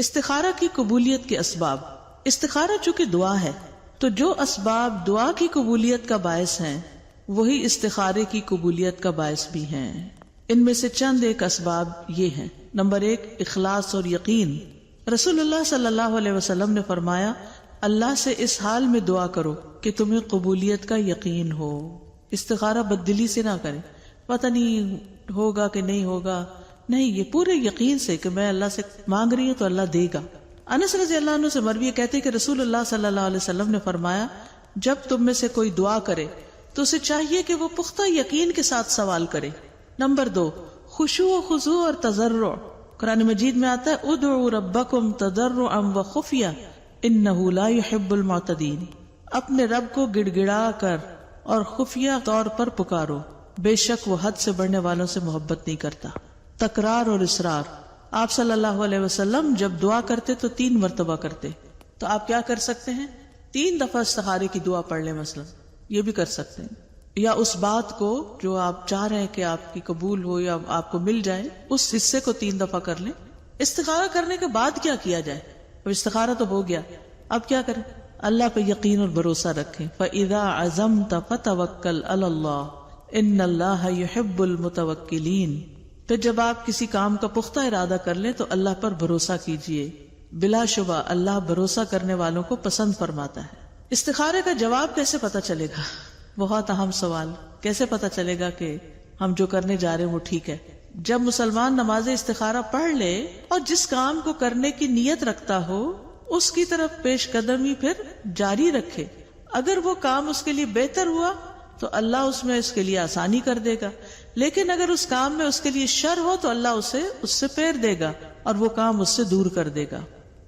استخارہ کی قبولیت کے اسباب. استخارہ چونکہ دعا ہے تو جو اسباب دعا کی قبولیت کا باعث ہیں وہی استخارے کی قبولیت کا باعث بھی ہیں. ان میں سے چند ایک اسباب یہ ہیں. نمبر 1، اخلاص اور یقین. رسول اللہ صلی اللہ علیہ وسلم نے فرمایا اللہ سے اس حال میں دعا کرو کہ تمہیں قبولیت کا یقین ہو. استخارہ بددلی سے نہ کریں، پتہ نہیں ہوگا کہ نہیں ہوگا، نہیں، یہ پورے یقین سے کہ میں اللہ سے مانگ رہی ہوں تو اللہ دے گا. انس رضی اللہ عنہ سے مروی کہتے کہ رسول اللہ صلی اللہ علیہ وسلم نے فرمایا جب تم میں سے کوئی دعا کرے تو اسے چاہیے کہ وہ پختہ یقین کے ساتھ سوال کرے. نمبر 2، خشوع و خضوع اور تضرع. قرآن مجید میں آتا ہے ادعوا ربکم تضرعا وخفیہ انہ لا يحب المعتدین. اپنے رب کو گڑ گڑا کر اور خفیہ طور پر پکارو، بے شک وہ حد سے بڑھنے والوں سے محبت نہیں کرتا. تکرار اور اصرار. آپ صلی اللہ علیہ وسلم جب دعا کرتے تو 3 مرتبہ کرتے. تو آپ کیا کر سکتے ہیں؟ 3 دفعہ استخارے کی دعا پڑھ لیں مثلا، یہ بھی کر سکتے ہیں. یا اس بات کو جو آپ چاہ رہے ہیں کہ آپ کی قبول ہو یا آپ کو مل جائے اس حصے کو 3 دفعہ کر لیں. استخارہ کرنے کے بعد کیا کیا جائے؟ استخارہ تو ہو گیا، اب کیا کریں؟ اللہ پہ یقین اور بھروسہ رکھیں. فَإِذَا عَزَمْتَ فَتَوَكَّلْ عَلَى اللَّهِ إِنَّ اللَّهَ يُحِبُّ الْمُتَوَكِّلِينَ. پھر جب آپ کسی کام کا پختہ ارادہ کر لیں تو اللہ پر بھروسہ کیجئے، بلا شبہ اللہ بھروسہ کرنے والوں کو پسند فرماتا ہے. استخارے کا جواب کیسے پتہ چلے گا؟ بہت اہم سوال. کیسے پتہ چلے گا کہ ہم جو کرنے جا رہے ہیں وہ ٹھیک ہے؟ جب مسلمان نماز استخارہ پڑھ لے اور جس کام کو کرنے کی نیت رکھتا ہو اس کی طرف پیش قدمی پھر جاری رکھے. اگر وہ کام اس کے لیے بہتر ہوا تو اللہ اس میں اس کے لیے آسانی کر دے گا، لیکن اگر اس کام میں اس کے لیے شر ہو تو اللہ اس سے پھیر دے گا اور وہ کام اس سے دور کر دے گا.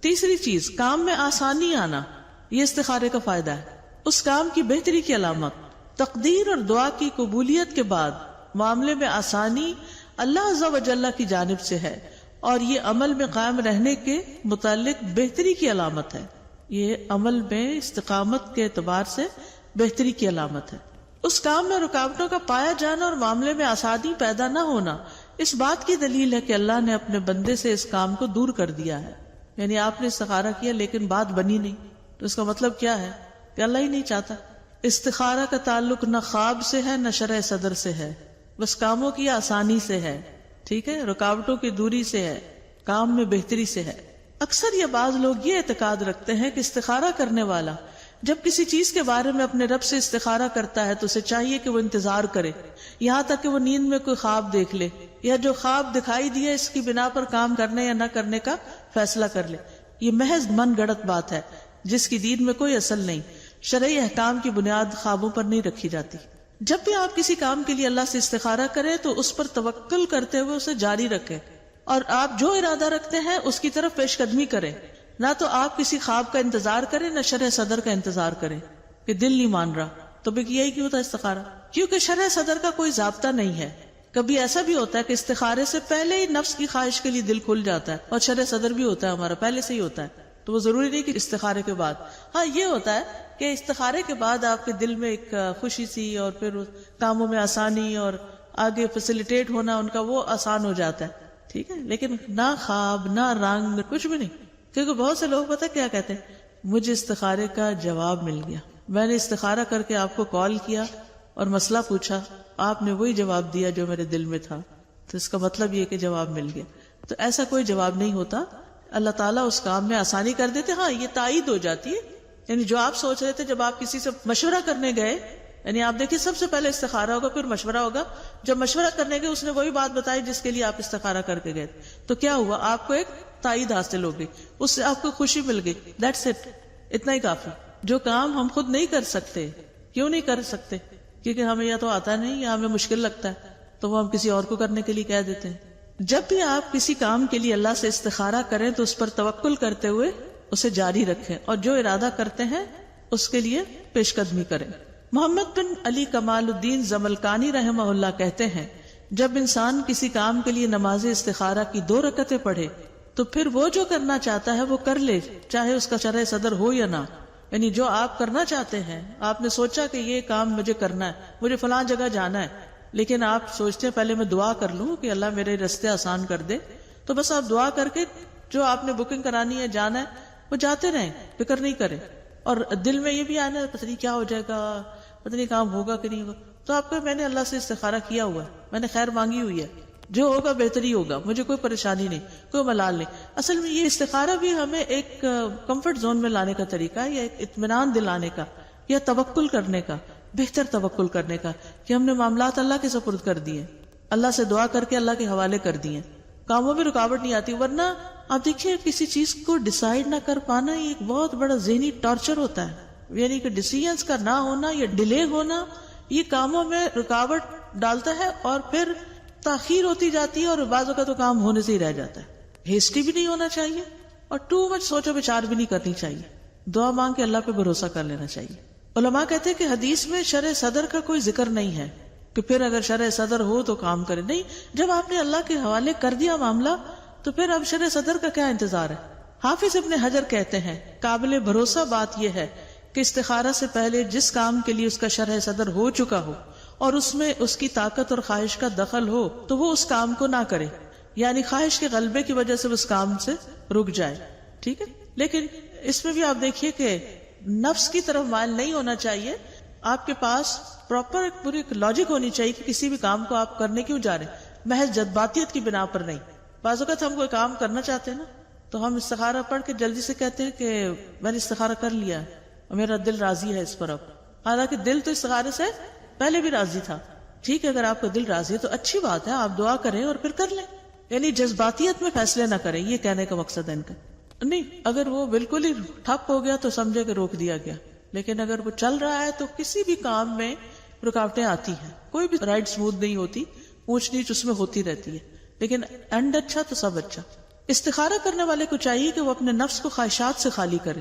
تیسری چیز، کام میں آسانی آنا. یہ استخارے کا فائدہ ہے، اس کام کی بہتری کی علامت. تقدیر اور دعا کی قبولیت کے بعد معاملے میں آسانی اللہ عز و جل کی جانب سے ہے اور یہ عمل میں قائم رہنے کے متعلق بہتری کی علامت ہے. یہ عمل میں استقامت کے اعتبار سے بہتری کی علامت ہے. اس کام میں رکاوٹوں کا پایا جانا اور معاملے میں آسانی پیدا نہ ہونا اس بات کی دلیل ہے کہ اللہ نے اپنے بندے سے اس کام کو دور کر دیا ہے. یعنی آپ نے استخارہ کیا لیکن بات بنی نہیں، تو اس کا مطلب کیا ہے کہ اللہ ہی نہیں چاہتا. استخارہ کا تعلق نہ خواب سے ہے نہ شرح صدر سے ہے، بس کاموں کی آسانی سے ہے. ٹھیک ہے، رکاوٹوں کی دوری سے ہے، کام میں بہتری سے ہے. اکثر یہ بعض لوگ یہ اعتقاد رکھتے ہیں کہ استخارہ کرنے والا جب کسی چیز کے بارے میں اپنے رب سے استخارہ کرتا ہے تو اسے چاہیے کہ وہ انتظار کرے یہاں تک کہ وہ نیند میں کوئی خواب دیکھ لے یا جو خواب دکھائی دیا اس کی بنا پر کام کرنے یا نہ کرنے کا فیصلہ کر لے. یہ محض من گڑت بات ہے جس کی دین میں کوئی اصل نہیں. شرعی احکام کی بنیاد خوابوں پر نہیں رکھی جاتی. جب بھی آپ کسی کام کے لیے اللہ سے استخارہ کریں تو اس پر توکل کرتے ہوئے اسے جاری رکھیں اور آپ جو ارادہ رکھتے ہیں اس کی طرف پیش قدمی کریں. نہ تو آپ کسی خواب کا انتظار کریں نہ شرح صدر کا انتظار کریں کہ دل نہیں مان رہا تو بھی یہی کیوں ہوتا ہے استخارہ؟ کیونکہ شرح صدر کا کوئی ضابطہ نہیں ہے. کبھی ایسا بھی ہوتا ہے کہ استخارے سے پہلے ہی نفس کی خواہش کے لیے دل کھل جاتا ہے اور شرح صدر بھی ہوتا ہے ہمارا پہلے سے ہی ہوتا ہے، تو وہ ضروری نہیں کہ استخارے کے بعد. ہاں یہ ہوتا ہے کہ استخارے کے بعد آپ کے دل میں ایک خوشی سی اور پھر کاموں میں آسانی اور آگے فیسیلیٹیٹ ہونا ان کا وہ آسان ہو جاتا ہے. ٹھیک ہے، لیکن نہ خواب نہ رنگ کچھ بھی نہیں. کیونکہ بہت سے لوگ پتہ کیا کہتے ہیں، مجھے استخارے کا جواب مل گیا، میں نے استخارہ کر کے آپ کو کال کیا اور مسئلہ پوچھا، آپ نے وہی جواب دیا جو میرے دل میں تھا، تو اس کا مطلب یہ کہ جواب مل گیا. تو ایسا کوئی جواب نہیں ہوتا. اللہ تعالیٰ اس کام میں آسانی کر دیتے. ہاں یہ تائید ہو جاتی ہے، یعنی جو آپ سوچ رہے تھے جب آپ کسی سے مشورہ کرنے گئے، یعنی آپ دیکھیں سب سے پہلے استخارہ ہوگا پھر مشورہ ہوگا. جب مشورہ کرنے گئے اس نے وہی بات بتائی جس کے لیے آپ استخارہ کر کے گئے، تو کیا ہوا؟ آپ کو ایک تائید حاصل ہو گئی، اس سے آپ کو خوشی مل گئی. دیٹس اٹ، اتنا ہی کافی. جو کام ہم خود نہیں کر سکتے، کیوں نہیں کر سکتے؟ کیونکہ ہمیں یا تو آتا نہیں یا ہمیں مشکل لگتا ہے، تو وہ ہم کسی اور کو کرنے کے لیے کہہ دیتے ہیں. جب بھی آپ کسی کام کے لیے اللہ سے استخارہ کریں تو اس پر توکل کرتے ہوئے اسے جاری رکھیں اور جو ارادہ کرتے ہیں اس کے لیے پیش قدمی کریں. محمد بن علی کمال الدین زملکانی رحمہ اللہ کہتے ہیں، جب انسان کسی کام کے لیے نماز استخارہ کی 2 رکعتیں پڑھے تو پھر وہ جو کرنا چاہتا ہے وہ کر لے، چاہے اس کا شرح صدر ہو یا نہ. یعنی جو آپ کرنا چاہتے ہیں، آپ نے سوچا کہ یہ کام مجھے کرنا ہے، مجھے فلاں جگہ جانا ہے، لیکن آپ سوچتے ہیں پہلے میں دعا کر لوں کہ اللہ میرے راستے آسان کر دے، تو بس آپ دعا کر کے جو آپ نے بکنگ کرانی ہے، جانا ہے، وہ جاتے رہیں، فکر نہیں کریں. اور دل میں یہ بھی آنا ہے پتہ نہیں کیا ہو جائے گا، پتہ نہیں کام ہوگا کہ نہیں ہوگا، تو آپ کو میں نے اللہ سے استخارہ کیا ہوا ہے، میں نے خیر مانگی ہوئی ہے، جو ہوگا بہتری ہوگا، مجھے کوئی پریشانی نہیں، کوئی ملال نہیں. اصل میں یہ استخارہ بھی ہمیں ایک کمفرٹ زون میں لانے کا طریقہ ہے، یا ایک اطمینان دلانے کا، یا توکل کرنے کا، بہتر توکل کرنے کا، کہ ہم نے معاملات اللہ کے سپرد کر دیے، اللہ سے دعا کر کے اللہ کے حوالے کر دیے، کاموں میں رکاوٹ نہیں آتی. ورنہ آپ دیکھیے کسی چیز کو ڈیسائیڈ نہ کر پانا یہ ایک بہت بڑا ذہنی ٹارچر ہوتا ہے. یعنی کہ ڈیسیژنز کا نہ ہونا یا ڈیلے ہونا یہ کاموں میں رکاوٹ ڈالتا ہے، اور پھر تاخیر ہوتی جاتی ہے، اور بعض اوقات تو کام ہونے سے ہی رہ جاتا ہے. ہیسٹی بھی نہیں ہونا چاہیے، اور ٹو مچ سوچو بچار بھی نہیں کرنی چاہیے. دعا مانگ کے اللہ پہ بھروسہ کر لینا چاہیے. علماء کہتے ہیں کہ حدیث میں شرع صدر کا کوئی ذکر نہیں ہے کہ پھر اگر شرع صدر ہو تو کام کرے. نہیں، جب آپ نے اللہ کے حوالے کر دیا معاملہ تو پھر اب شرع صدر کا کیا انتظار ہے. حافظ ابن حجر کہتے ہیں قابل بھروسہ بات یہ ہے کہ استخارہ سے پہلے جس کام کے لیے اس کا شرع صدر ہو چکا ہو اور اس میں اس کی طاقت اور خواہش کا دخل ہو تو وہ اس کام کو نہ کرے، یعنی خواہش کے غلبے کی وجہ سے اس کام سے رک جائے. ٹھیک ہے، لیکن اس میں بھی آپ دیکھیے کہ نفس کی طرف مائل نہیں ہونا چاہیے. آپ کے پاس پراپر پوری لاجک ہونی چاہیے کہ کسی بھی کام کو آپ کرنے کیوں جا رہے ہیں، محض جذباتیت کی بنا پر نہیں. بعض اوقات ہم کوئی کام کرنا چاہتے ہیں نا تو ہم استخارہ پڑھ کے جلدی سے کہتے ہیں کہ میں نے استخارہ کر لیا اور میرا دل راضی ہے اس پر. اب حالانکہ دل تو استخارے سے پہلے بھی راضی تھا. ٹھیک ہے، اگر آپ کا دل راضی ہے تو اچھی بات ہے، آپ دعا کریں اور پھر کر لیں. یعنی جذباتیت میں فیصلے نہ کریں، یہ کہنے کا مقصد ہے ان کا. نہیں، اگر وہ بالکل ہی ٹھپ ہو گیا تو سمجھے کہ روک دیا گیا، لیکن اگر وہ چل رہا ہے تو کسی بھی کام میں رکاوٹیں آتی ہیں. کوئی بھی رائڈ سموتھ نہیں ہوتی، اونچ نیچ اس میں ہوتی رہتی ہے، لیکن اینڈ اچھا تو سب اچھا. استخارہ کرنے والے کو چاہیے کہ وہ اپنے نفس کو خواہشات سے خالی کرے،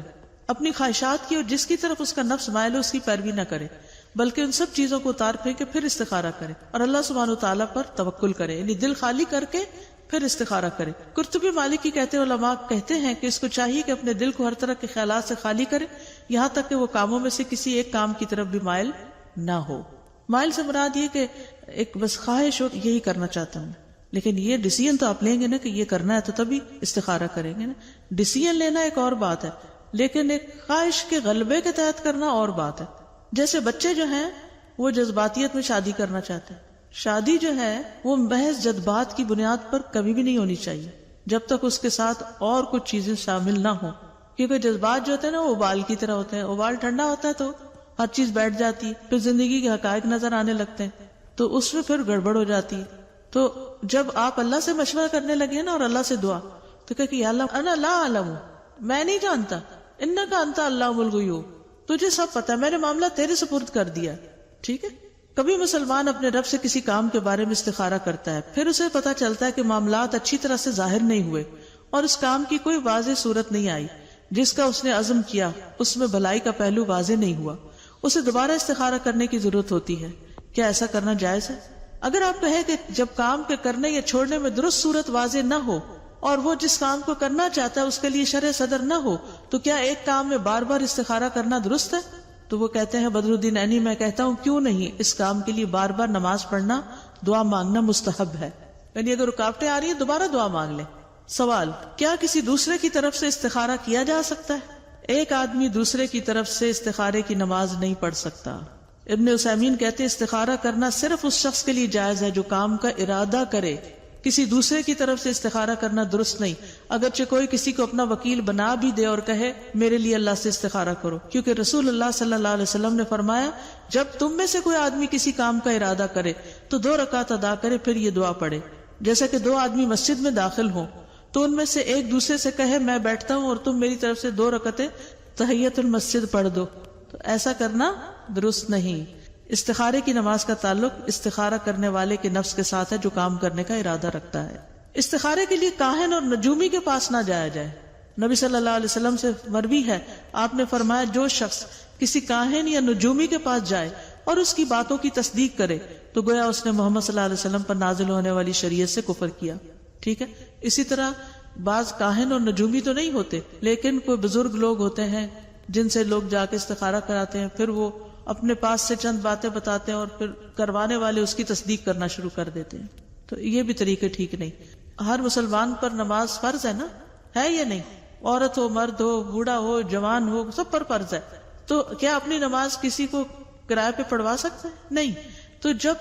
اپنی خواہشات کی اور جس کی طرف اس کا نفس مائل ہو اس کی پیروی نہ کرے، بلکہ ان سب چیزوں کو اتار پھینکے پھر استخارہ کرے اور اللہ سبحانہ وتعالیٰ پر توکل کرے. یعنی دل خالی کر کے پھر استخارہ کرے. قرطبی مالکی کہتے ہیں، علماء کہتے ہیں کہ اس کو چاہیے کہ اپنے دل کو ہر طرح کے خیالات سے خالی کرے، یہاں تک کہ وہ کاموں میں سے کسی ایک کام کی طرف بھی مائل نہ ہو. مائل سے مراد یہ کہ ایک بس خواہش ہو یہی کرنا چاہتا ہوں، لیکن یہ ڈیسیژن تو آپ لیں گے نا کہ یہ کرنا ہے تو تبھی استخارہ کریں گے نا. ڈیسیژن لینا ایک اور بات ہے، لیکن ایک خواہش کے غلبے کے تحت کرنا اور بات ہے. جیسے بچے جو ہیں وہ جذباتیت میں شادی کرنا چاہتے ہیں. شادی جو ہے وہ محض جذبات کی بنیاد پر کبھی بھی نہیں ہونی چاہیے جب تک اس کے ساتھ اور کچھ چیزیں شامل نہ ہوں، کیونکہ جذبات جو ہوتے ہیں نا وہ ابال کی طرح ہوتے ہیں. ابال ٹھنڈا ہوتا ہے تو ہر چیز بیٹھ جاتی ہے، پھر زندگی کے حقائق نظر آنے لگتے ہیں، تو اس میں پھر گڑبڑ ہو جاتی ہے. تو جب آپ اللہ سے مشورہ کرنے لگے نا اور اللہ سے دعا، تو کہ یا اللہ انا لا اعلم، میں نہیں جانتا، انک انت علام الغیوب، تجھے سب پتا ہے، میں نے معاملہ تیرے سپرد کر دیا. ٹھیک ہے، کبھی مسلمان اپنے رب سے کسی کام کے بارے میں استخارہ کرتا ہے، پھر اسے پتا چلتا ہے کہ معاملات اچھی طرح سے ظاہر نہیں ہوئے اور اس کام کی کوئی واضح صورت نہیں آئی، جس کا اس نے عزم کیا اس میں بھلائی کا پہلو واضح نہیں ہوا، اسے دوبارہ استخارہ کرنے کی ضرورت ہوتی ہے. کیا ایسا کرنا جائز ہے؟ اگر آپ کہیں کہ جب کام کے کرنے یا چھوڑنے میں درست صورت واضح نہ ہو اور وہ جس کام کو کرنا چاہتا ہے اس کے لیے شرع صدر نہ ہو تو کیا ایک کام میں بار بار استخارہ کرنا درست ہے؟ تو وہ کہتے ہیں بدر الدین عینی، میں کہتا ہوں کیوں نہیں، اس کام کے لیے بار بار نماز پڑھنا، دعا مانگنا مستحب ہے. یعنی اگر رکاوٹیں آ رہی ہیں دوبارہ دعا مانگ لیں. سوال، کیا کسی دوسرے کی طرف سے استخارہ کیا جا سکتا ہے؟ ایک آدمی دوسرے کی طرف سے استخارے کی نماز نہیں پڑھ سکتا. ابن عثیمین کہتے ہیں استخارہ کرنا صرف اس شخص کے لیے جائز ہے جو کام کا ارادہ کرے، کسی دوسرے کی طرف سے استخارہ کرنا درست نہیں. اگرچہ کوئی کسی کو اپنا وکیل بنا بھی دے اور کہے میرے لیے اللہ سے استخارہ کرو، کیونکہ رسول اللہ صلی اللہ علیہ وسلم نے فرمایا جب تم میں سے کوئی آدمی کسی کام کا ارادہ کرے تو 2 رکعت ادا کرے پھر یہ دعا پڑھے. جیسا کہ 2 آدمی مسجد میں داخل ہوں تو ان میں سے ایک دوسرے سے کہے میں بیٹھتا ہوں اور تم میری طرف سے 2 رکعتیں تحیت المسجد پڑھ دو، تو ایسا کرنا درست نہیں. استخارے کی نماز کا تعلق استخارہ کرنے والے کے نفس کے ساتھ ہے جو کام کرنے کا ارادہ رکھتا ہے. استخارے کے لیے کاہن اور نجومی کے پاس نہ جایا جائے. نبی صلی اللہ علیہ وسلم سے مروی ہے، آپ نے فرمایا جو شخص کسی کاہن یا نجومی کے پاس جائے اور اس کی باتوں کی تصدیق کرے تو گویا اس نے محمد صلی اللہ علیہ وسلم پر نازل ہونے والی شریعت سے کفر کیا. ٹھیک ہے، اسی طرح بعض کاہن اور نجومی تو نہیں ہوتے، لیکن کوئی بزرگ لوگ ہوتے ہیں جن سے لوگ جا کے استخارہ کراتے ہیں، پھر وہ اپنے پاس سے چند باتیں بتاتے ہیں اور پھر کروانے والے اس کی تصدیق کرنا شروع کر دیتے ہیں. تو یہ بھی طریقے ٹھیک نہیں. ہر مسلمان پر نماز فرض ہے نا، ہے یا نہیں؟ عورت ہو مرد ہو بوڑھا ہو جوان ہو سب پر فرض ہے. تو کیا اپنی نماز کسی کو کرائے پہ پڑھوا سکتے ہیں؟ نہیں. تو جب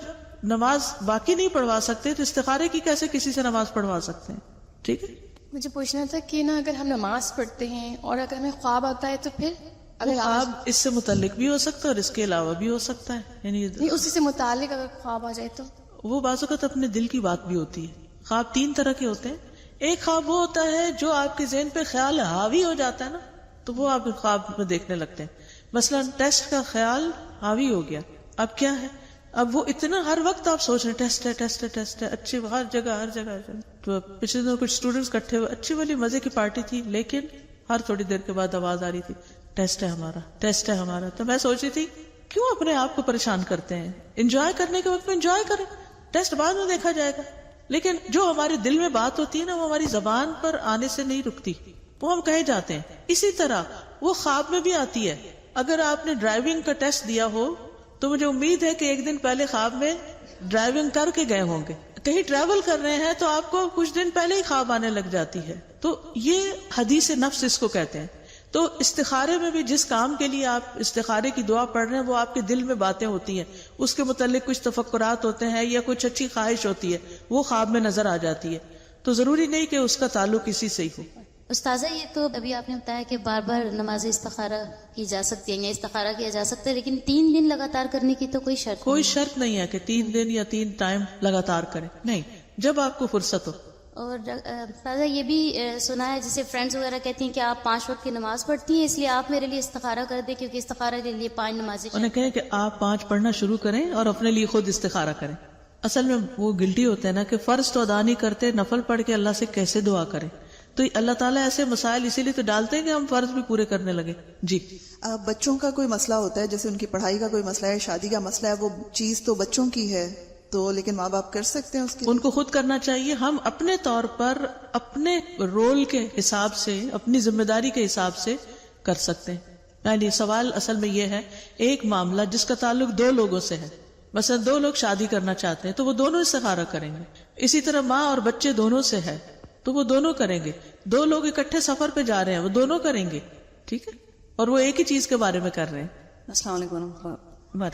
نماز باقی نہیں پڑھوا سکتے تو استخارے کی کیسے کسی سے نماز پڑھوا سکتے ہیں؟ ٹھیک ہے. مجھے پوچھنا تھا کہ نا اگر ہم نماز پڑھتے ہیں اور اگر ہمیں خواب آتا ہے تو پھر اگر خواب اس سے متعلق بھی ہو سکتا ہے اور اس کے علاوہ بھی ہو سکتا ہے. یعنی نہیں اسی سے متعلق اگر خواب آ جائے تو وہ بعض اوقات اپنے دل کی بات بھی ہوتی ہے. خواب 3 طرح کے ہوتے ہیں. ایک خواب وہ ہوتا ہے جو آپ کے ذہن پہ خیال حاوی ہو جاتا ہے نا, تو وہ آپ خواب میں دیکھنے لگتے ہیں. مثلا ٹیسٹ کا خیال حاوی ہو گیا. اب کیا ہے, اب وہ اتنا ہر وقت آپ سوچ رہے ہیں ٹیسٹ ہے ٹیسٹ ہے ٹیسٹ ہے, اچھی ہر جگہ ہر جگہ. تو پچھلے دنوں کچھ اسٹوڈینٹس اکٹھے ہوئے, اچھی والی مزے کی پارٹی تھی, لیکن ہر تھوڑی دیر کے بعد آواز آ رہی تھی ٹیسٹ ہے ہمارا ٹیسٹ ہے ہمارا. تو میں سوچ رہی تھی کیوں اپنے آپ کو پریشان کرتے ہیں, انجوائے کرنے کے وقت میں انجوائے کریں, ٹیسٹ بعد میں دیکھا جائے گا. لیکن جو ہمارے دل میں بات ہوتی ہے نا وہ ہماری زبان پر آنے سے نہیں رکتی, وہ ہم کہے جاتے ہیں. اسی طرح وہ خواب میں بھی آتی ہے. اگر آپ نے ڈرائیونگ کا ٹیسٹ دیا ہو تو مجھے امید ہے کہ ایک دن پہلے خواب میں ڈرائیونگ کر کے گئے ہوں گے. کہیں ٹریول کر رہے ہیں تو آپ کو کچھ دن پہلے ہی خواب آنے لگ جاتی ہے. تو یہ حدیث نفس اس کو کہتے ہیں. تو استخارے میں بھی جس کام کے لیے آپ استخارے کی دعا پڑھ رہے ہیں وہ آپ کے دل میں باتیں ہوتی ہیں, اس کے متعلق کچھ تفکرات ہوتے ہیں یا کچھ اچھی خواہش ہوتی ہے, وہ خواب میں نظر آ جاتی ہے. تو ضروری نہیں کہ اس کا تعلق اسی سے ہی ہو. استاذہ یہ تو ابھی آپ نے بتایا کہ بار بار نماز استخارہ کی جا سکتی ہے یا استخارہ کیا جا سکتا ہے, لیکن 3 دن لگاتار کرنے کی تو کوئی شرط کوئی شرط نہیں ہے کہ 3 دن یا 3 ٹائم لگاتار کریں, نہیں, جب آپ کو فرصت ہو. اور استاذہ یہ بھی سنا ہے جیسے فرینڈز وغیرہ کہتی ہیں کہ آپ 5 وقت کی نماز پڑھتی ہیں, اس لیے آپ میرے لیے استخارہ کر دیں کیونکہ استخارہ کے لیے 5 نمازیں. انہیں کہیں کہ آپ 5 پڑھنا شروع کریں اور اپنے لیے خود استخارہ کریں. اصل میں وہ گلٹی ہوتے ہیں نا کہ فرض تو ادا نہیں کرتے, نفل پڑھ کے اللہ سے کیسے دعا کریں. تو اللہ تعالیٰ ایسے مسائل اسی لیے تو ڈالتے ہیں کہ ہم فرض بھی پورے کرنے لگے. جی بچوں کا کوئی مسئلہ ہوتا ہے, جیسے ان کی پڑھائی کا کوئی مسئلہ ہے, شادی کا مسئلہ ہے, وہ چیز تو بچوں کی ہے تو لیکن ماں باپ کر سکتے ہیں اس کے, ان کو خود کرنا چاہیے. ہم اپنے طور پر اپنے رول کے حساب سے اپنی ذمہ داری کے حساب سے کر سکتے ہیں. یعنی سوال اصل میں یہ ہے, ایک معاملہ جس کا تعلق 2 لوگوں سے ہے, مثلا 2 لوگ شادی کرنا چاہتے ہیں تو وہ دونوں استخارہ کریں گے. اسی طرح ماں اور بچے دونوں سے ہے تو وہ دونوں کریں گے. 2 لوگ اکٹھے سفر پہ جا رہے ہیں وہ دونوں کریں گے, ٹھیک ہے, اور وہ ایک ہی چیز کے بارے میں کر رہے ہیں. السلام علیکم.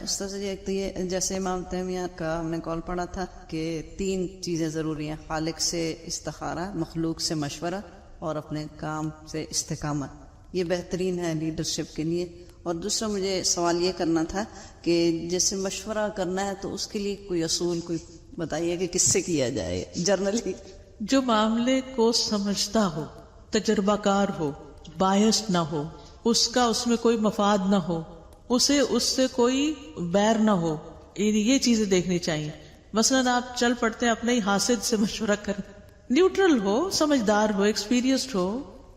استاذ جی ایک تو یہ جیسے امام تیمیہ کا ہم نے قول پڑھا تھا کہ 3 چیزیں ضروری ہیں, خالق سے استخارہ, مخلوق سے مشورہ اور اپنے کام سے استقامت. یہ بہترین ہے لیڈرشپ کے لیے. اور دوسرا مجھے سوال یہ کرنا تھا کہ جیسے مشورہ کرنا ہے تو اس کے لیے کوئی اصول کوئی بتائیے کہ کس سے کیا جائے جرنلی. جو معاملے کو سمجھتا ہو, تجربہ کار ہو, بائسڈ نہ ہو, اس کا اس میں کوئی مفاد نہ ہو, اسے اس سے کوئی بیر نہ ہو, یہ چیزیں دیکھنی چاہیے. مثلا آپ چل پڑتے ہیں اپنے ہی حاسد سے مشورہ کریں, نیوٹرل ہو, سمجھدار ہو, ایکسپیرینسڈ ہو.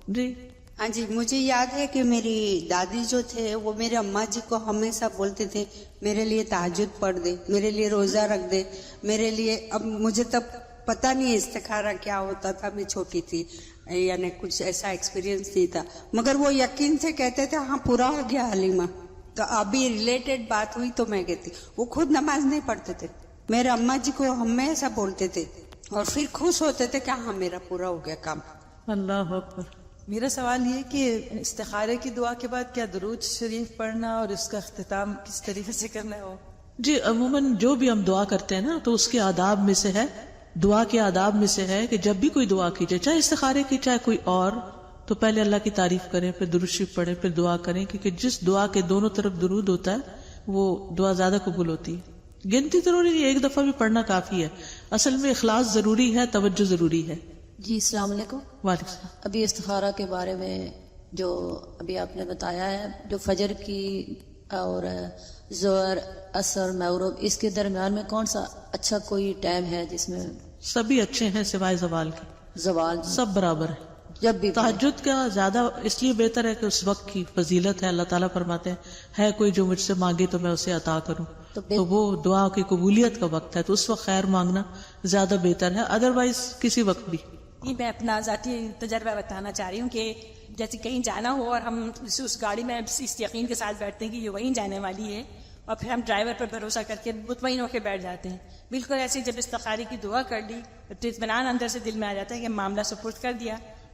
جی ہاں جی, مجھے یاد ہے کہ میری دادی جو تھے وہ میرے اماں جی کو ہمیشہ بولتے تھے میرے لیے تہجد پڑھ دے, میرے لیے روزہ رکھ دے, میرے لیے. اب مجھے تب پتہ نہیں استخارہ کیا ہوتا تھا, میں چھوٹی تھی, یعنی کچھ ایسا ایکسپیرینس نہیں تھا, مگر وہ یقین سے کہتے تھے ہاں پورا ہو گیا حلیمہ. تو ابھی ریلیٹڈ بات ہوئی تو میں کہتی, وہ خود نماز نہیں پڑھتے تھے, میرے اماں جی کو ہمیشہ بولتے تھے اور پھر خوش ہوتے تھے کہ ہاں میرا پورا ہو گیا کام. اللہ اکبر. میرا سوال یہ کہ استخارے کی دعا کے بعد کیا درود شریف پڑھنا اور اس کا اختتام کس طریقے سے کرنا ہے؟ جی عموماً جو بھی ہم دعا کرتے ہیں نا تو اس کے آداب میں سے ہے, دعا کے آداب میں سے ہے کہ جب بھی کوئی دعا کی جائے, چاہے استخارے کی چاہے کوئی اور, تو پہلے اللہ کی تعریف کریں, پھر درود شریف پڑھیں, پھر دعا کریں, کیونکہ جس دعا کے دونوں طرف درود ہوتا ہے وہ دعا زیادہ قبول ہوتی ہے. گنتی ضروری نہیں, ایک دفعہ بھی پڑھنا کافی ہے. اصل میں اخلاص ضروری ہے, توجہ ضروری ہے. جی السلام علیکم. وعلیکم السلام. ابھی استخارہ کے بارے میں جو ابھی آپ نے بتایا ہے, جو فجر کی اور ظہر عصر مغرب اس کے درمیان میں کون سا اچھا کوئی ٹائم ہے جس میں؟ سبھی اچھے ہیں سوائے زوال کے, زوال سب برابر ہے. جب بھی تہجد کا زیادہ اس لیے بہتر ہے کہ اس وقت کی فضیلت ہے. اللہ تعالیٰ فرماتے ہیں ہے کوئی جو مجھ سے مانگے تو میں اسے عطا کروں, تو وہ دعا کی قبولیت کا وقت ہے, تو اس وقت خیر مانگنا زیادہ بہتر ہے, ادروائز کسی وقت بھی. میں اپنا ذاتی تجربہ بتانا چاہ رہی ہوں کہ جیسے کہیں جانا ہو اور ہم اس گاڑی میں اس یقین کے ساتھ بیٹھتے ہیں کہ یہ وہیں جانے والی ہے, اور پھر ہم ڈرائیور پر بھروسہ کر کے مطمئن ہو کے بیٹھ جاتے ہیں. بالکل ایسے جب استخارے کی دعا کر لی تو اطمینان اندر سے دل میں آ جاتا ہے کہ معاملہ سپرد کر دیا,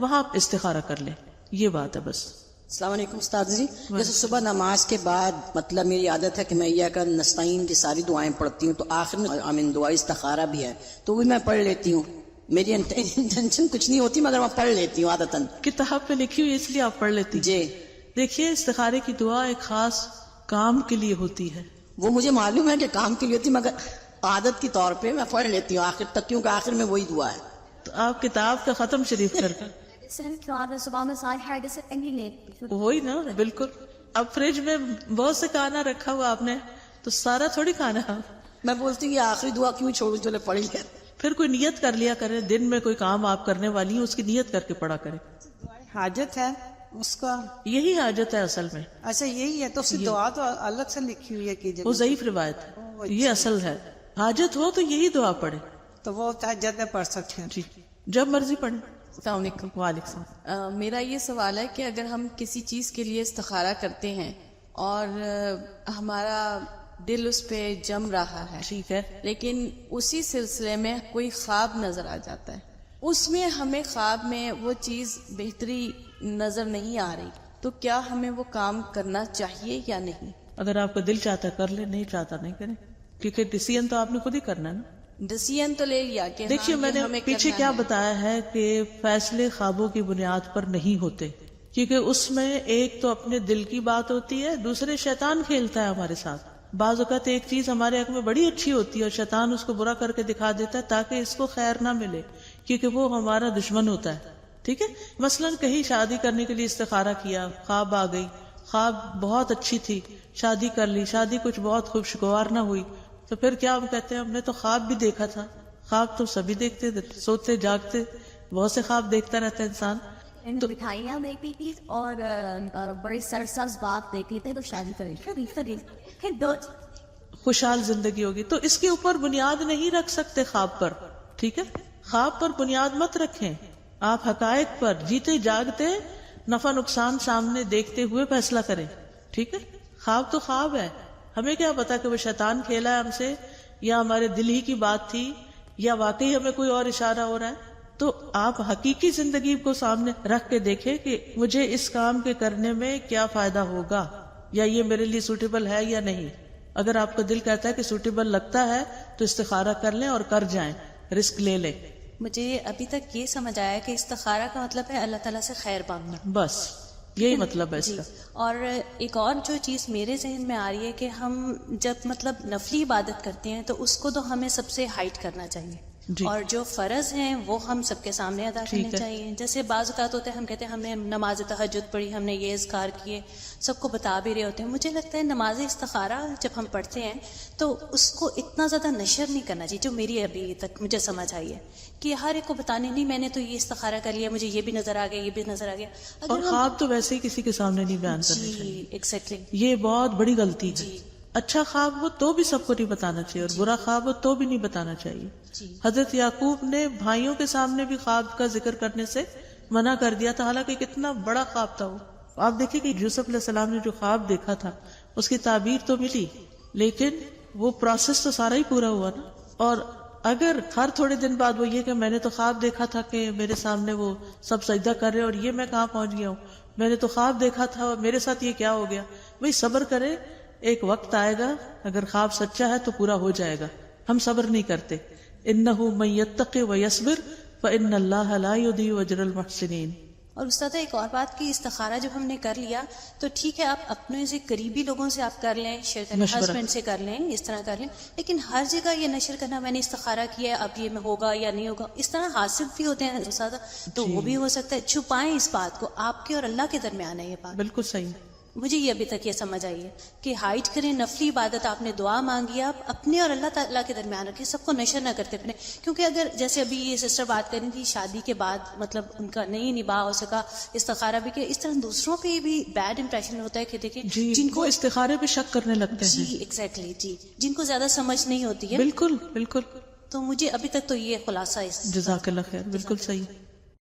وہاں آپ استخارہ کر لیں. یہ بات ہے بس. السلام علیکم استاد جی. جیسے صبح نماز کے بعد مطلب میری عادت ہے کہ میں ایاک نستعین کی ساری دعائیں پڑھتی ہوں, تو آخر میں آمین دعا استخارہ بھی ہے تو وہ میں پڑھ لیتی ہوں. میری انٹینشن کچھ نہیں ہوتی مگر میں پڑھ لیتی ہوں عادتاً. کتاب پہ لکھی ہوئی اس لیے آپ پڑھ لیتی. جی دیکھیے استخارے کی دعا ایک خاص کام کے لیے ہوتی ہے. وہ مجھے معلوم ہے کہ کام کے لیے ہوتی, مگر عادت کے طور پہ میں پڑھ لیتی ہوں آخر تک, کیونکہ آخر میں وہی دعا ہے. تو آپ کتاب کا ختم شریف کر وہی نا بالکل. اب فریج میں بہت سے کھانا رکھا ہوا آپ نے, تو سارا تھوڑی کھانا. میں بولتی ہوں کہ آخری دعا کیوں چھوڑوں, چلے پڑھ لیا. پھر کوئی نیت کر لیا کرے, دن میں کوئی کام آپ کرنے والی ہیں اس کی نیت کر کے پڑھا کرے. حاجت ہے اس کا, یہی حاجت ہے اصل میں. اچھا یہی ہے, تو اس کی دعا تو الگ سے لکھی ہوئی ہے کہ وہ ضعیف روایت ہے, یہ اصل ہے. حاجت ہو تو یہی دعا پڑھے, تو وہ تہجد میں پڑھ سکتے ہیں. جی جب مرضی پڑھیں. السلام علیکم. وعلیکم السلام. میرا یہ سوال ہے کہ اگر ہم کسی چیز کے لیے استخارہ کرتے ہیں اور ہمارا دل اس پہ جم رہا ہے, ٹھیک ہے, لیکن اسی سلسلے میں کوئی خواب نظر آ جاتا ہے, اس میں ہمیں خواب میں وہ چیز بہتری نظر نہیں آ رہی, تو کیا ہمیں وہ کام کرنا چاہیے یا نہیں؟ اگر آپ کا دل چاہتا ہے کر لیں, نہیں چاہتا نہیں کریں, کیونکہ ڈیسیژن تو آپ نے خود ہی کرنا ہے نا. ڈیسیژن تو لے لیا کہ دیکھیے میں نے پیچھے کیا بتایا ہے کہ فیصلے خوابوں کی بنیاد پر نہیں ہوتے, کیونکہ اس میں ایک تو اپنے دل کی بات ہوتی ہے, دوسرے شیطان کھیلتا ہے ہمارے ساتھ. بعض اوقات ایک چیز ہمارے حق میں بڑی اچھی ہوتی ہے اور شیطان اس کو برا کر کے دکھا دیتا ہے تاکہ اس کو خیر نہ ملے, کیونکہ وہ ہمارا دشمن ہوتا ہے. ٹھیک ہے, مثلاً کہیں شادی کرنے کے لیے استخارہ کیا, خواب آ گئی, خواب بہت اچھی تھی, شادی کر لی, شادی کچھ بہت خوشگوار نہ ہوئی, تو پھر کیا ہم کہتے ہیں ہم نے تو خواب بھی دیکھا تھا. خواب تو سبھی دیکھتے, سوتے جاگتے بہت سے خواب دیکھتا رہتا ہے انسان. تو مٹھائیاں دیکھتی تھی اور بڑے سرسبز باغ دیکھتے تھے, تو شادی کری خوشحال زندگی ہوگی. تو اس کے اوپر بنیاد نہیں رکھ سکتے خواب پر. ٹھیک ہے, خواب پر بنیاد مت رکھیں, آپ حقائق پر جیتے جاگتے نفع نقصان سامنے دیکھتے ہوئے فیصلہ کریں. ٹھیک ہے, خواب تو خواب ہے, ہمیں کیا پتا کہ وہ شیطان کھیلا ہے ہم سے, یا ہمارے دل ہی کی بات تھی, یا واقعی ہمیں کوئی اور اشارہ ہو رہا ہے. تو آپ حقیقی زندگی کو سامنے رکھ کے دیکھیں کہ مجھے اس کام کے کرنے میں کیا فائدہ ہوگا, یا یہ میرے لیے سوٹیبل ہے یا نہیں. اگر آپ کا دل کہتا ہے کہ سوٹیبل لگتا ہے تو استخارہ کر لیں اور کر جائیں, رسک لے لیں. مجھے ابھی تک یہ سمجھ آیا کہ استخارہ کا مطلب ہے اللہ تعالیٰ سے خیر مانگنا, بس یہی مطلب ہے اس کا. اور ایک اور جو چیز میرے ذہن میں آ رہی ہے کہ ہم جب مطلب نفلی عبادت کرتے ہیں تو اس کو تو ہمیں سب سے ہائٹ کرنا چاہیے, اور جو فرض ہیں وہ ہم سب کے سامنے ادا کرنے چاہیے. جیسے بعض اوقات ہوتے ہیں ہم کہتے ہیں ہم نے نماز تہجد پڑھی, ہم نے یہ اذکار کیے, سب کو بتا بھی رہے ہوتے ہیں. مجھے لگتا ہے نماز استخارہ جب ہم پڑھتے ہیں تو اس کو اتنا زیادہ نشر نہیں کرنا چاہیے, جو میری ابھی تک مجھے سمجھ آئی ہے کہ ہر ایک کو بتانے نہیں میں نے تو یہ استخارہ کر لیا, مجھے یہ بھی نظر آ گیا, یہ بھی نظر آ گیا. اور خواب تو ویسے ہی کسی کے سامنے نہیں بیان کرنا چاہیے. ایگزیکٹلی, یہ بہت بڑی غلطی ہے. اچھا خواب ہو تو بھی سب کو نہیں بتانا چاہیے, اور برا خواب ہو تو بھی نہیں بتانا چاہیے. حضرت یعقوب نے بھائیوں کے سامنے بھی خواب کا ذکر کرنے سے منع کر دیا تھا, حالانکہ کتنا بڑا خواب تھا وہ. آپ دیکھیں کہ یوسف علیہ السلام نے جو خواب دیکھا تھا اس کی تعبیر تو ملی, لیکن وہ پروسیس تو سارا ہی پورا ہوا نا. اور اگر ہر تھوڑے دن بعد وہ یہ کہ میں نے تو خواب دیکھا تھا کہ میرے سامنے وہ سب سجدہ کر رہے اور یہ میں کہاں پہنچ گیا ہوں, میں نے تو خواب دیکھا تھا اور میرے ساتھ یہ کیا ہو گیا. بھئی صبر کرے, ایک وقت آئے گا, اگر خواب سچا ہے تو پورا ہو جائے گا. ہم صبر نہیں کرتے. انہ من یتق ویصبر فان اللہ لا یضیع اجر المحسنین. اور استاد ایک اور بات کی استخارہ جب ہم نے کر لیا تو ٹھیک ہے, آپ اپنے سے قریبی لوگوں سے آپ کر لیں, ہسبینڈ سے کر لیں, اس طرح کر لیں, لیکن ہر جگہ یہ نشر کرنا میں نے استخارہ کیا اب یہ میں ہوگا یا نہیں ہوگا, اس طرح حاصل بھی ہوتے ہیں استاد, تو وہ بھی ہو سکتا ہے. چھپائیں اس بات کو, آپ کے اور اللہ کے درمیان ہے یہ بات. بالکل صحیح. مجھے یہ ابھی تک یہ سمجھ آئی ہے کہ ہائٹ کریں نفلی عبادت, آپ نے دعا مانگی, آپ اپنے اور اللہ تعالیٰ کے درمیان رکھیں, سب کو نشر نہ کرتے اپنے. کیونکہ اگر جیسے ابھی یہ سسٹر بات کر رہی تھی شادی کے بعد مطلب ان کا نہیں نباہ ہو سکا, استخارہ بھی کیا, اس طرح دوسروں پہ بھی بیڈ امپریشن ہوتا ہے کہ دیکھیں جن کو استخارے پہ شک کرنے لگتے ہیں. جی ایگزیکٹلی, جی جن کو زیادہ سمجھ نہیں ہوتی ہے. بالکل بالکل. تو مجھے ابھی تک تو یہ خلاصہ ہے. جزاک اللہ خیر, بالکل صحیح.